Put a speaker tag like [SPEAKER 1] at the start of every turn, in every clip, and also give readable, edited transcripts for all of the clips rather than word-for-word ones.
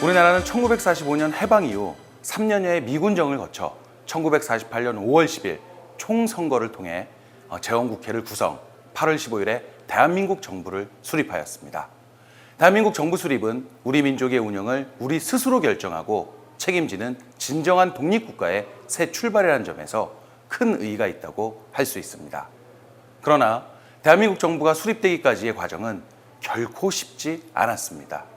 [SPEAKER 1] 우리나라는 1945년 해방 이후 3년여의 미군정을 거쳐 1948년 5월 10일 총선거를 통해 재헌국회를 구성, 8월 15일에 대한민국 정부를 수립하였습니다. 대한민국 정부 수립은 우리 민족의 운영을 우리 스스로 결정하고 책임지는 진정한 독립국가의 새 출발이라는 점에서 큰 의의가 있다고 할 수 있습니다. 그러나 대한민국 정부가 수립되기까지의 과정은 결코 쉽지 않았습니다.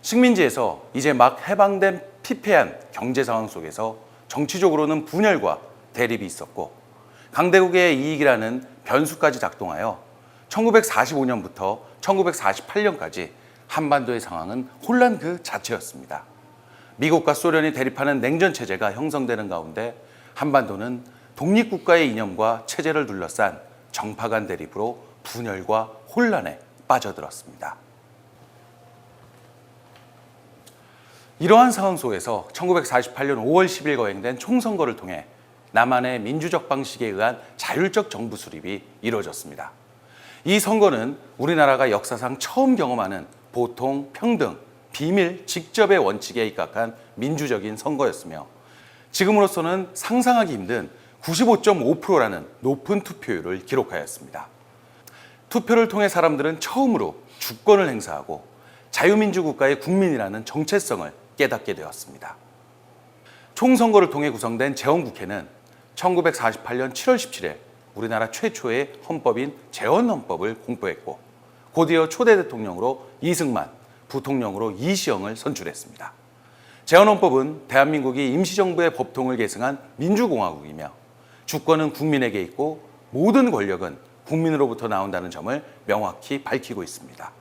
[SPEAKER 1] 식민지에서 이제 막 해방된 피폐한 경제 상황 속에서 정치적으로는 분열과 대립이 있었고 강대국의 이익이라는 변수까지 작동하여 1945년부터 1948년까지 한반도의 상황은 혼란 그 자체였습니다. 미국과 소련이 대립하는 냉전 체제가 형성되는 가운데 한반도는 독립국가의 이념과 체제를 둘러싼 정파 간 대립으로 분열과 혼란에 빠져들었습니다. 이러한 상황 속에서 1948년 5월 10일 거행된 총선거를 통해 남한의 민주적 방식에 의한 자율적 정부 수립이 이루어졌습니다. 이 선거는 우리나라가 역사상 처음 경험하는 보통, 평등, 비밀, 직접의 원칙에 입각한 민주적인 선거였으며 지금으로서는 상상하기 힘든 95.5%라는 높은 투표율을 기록하였습니다. 투표를 통해 사람들은 처음으로 주권을 행사하고 자유민주국가의 국민이라는 정체성을 깨닫게 되었습니다. 총선거를 통해 구성된 재헌국회는 1948년 7월 17일 우리나라 최초의 헌법인 재헌헌법을 공포했고 곧이어 초대 대통령으로 이승만, 부통령으로 이시영을 선출했습니다. 재헌헌법은 대한민국이 임시정부의 법통을 계승한 민주공화국이며 주권은 국민에게 있고 모든 권력은 국민으로부터 나온다는 점을 명확히 밝히고 있습니다.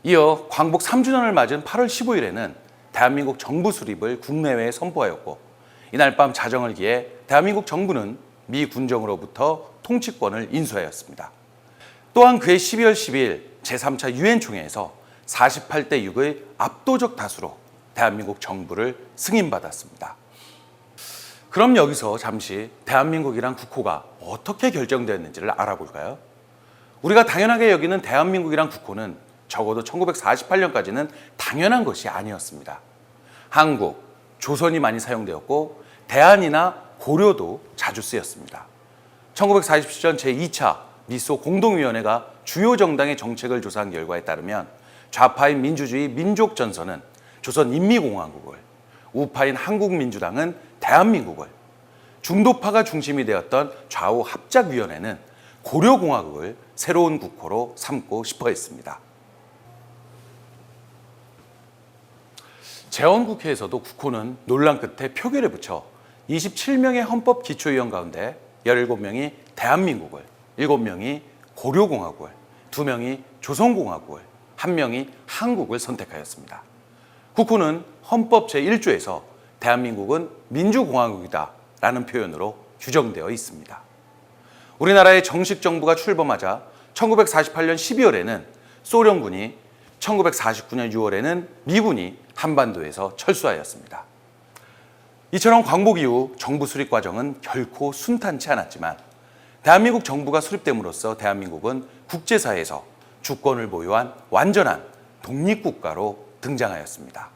[SPEAKER 1] 이어 광복 3주년을 맞은 8월 15일에는 대한민국 정부 수립을 국내외에 선포하였고 이날 밤 자정을 기해 대한민국 정부는 미 군정으로부터 통치권을 인수하였습니다. 또한 그해 12월 10일 제3차 유엔 총회에서 48대 6의 압도적 다수로 대한민국 정부를 승인받았습니다. 그럼 여기서 잠시 대한민국이란 국호가 어떻게 결정되었는지를 알아볼까요? 우리가 당연하게 여기는 대한민국이란 국호는 적어도 1948년까지는 당연한 것이 아니었습니다. 한국, 조선이 많이 사용되었고 대한이나 고려도 자주 쓰였습니다. 1947년 제2차 미소 공동위원회가 주요 정당의 정책을 조사한 결과에 따르면 좌파인 민주주의 민족전선은 조선인민공화국을, 우파인 한국민주당은 대한민국을, 중도파가 중심이 되었던 좌우 합작위원회는 고려공화국을 새로운 국호로 삼고 싶어 했습니다. 재헌국회에서도 국호는 논란 끝에 표결에 붙여 27명의 헌법기초위원 가운데 17명이 대한민국을, 7명이 고려공화국을, 2명이 조선공화국을, 1명이 한국을 선택하였습니다. 국호는 헌법 제1조에서 대한민국은 민주공화국이다 라는 표현으로 규정되어 있습니다. 우리나라의 정식 정부가 출범하자 1948년 12월에는 소련군이, 1949년 6월에는 미군이 한반도에서 철수하였습니다. 이처럼 광복 이후 정부 수립 과정은 결코 순탄치 않았지만 대한민국 정부가 수립됨으로써 대한민국은 국제사회에서 주권을 보유한 완전한 독립국가로 등장하였습니다.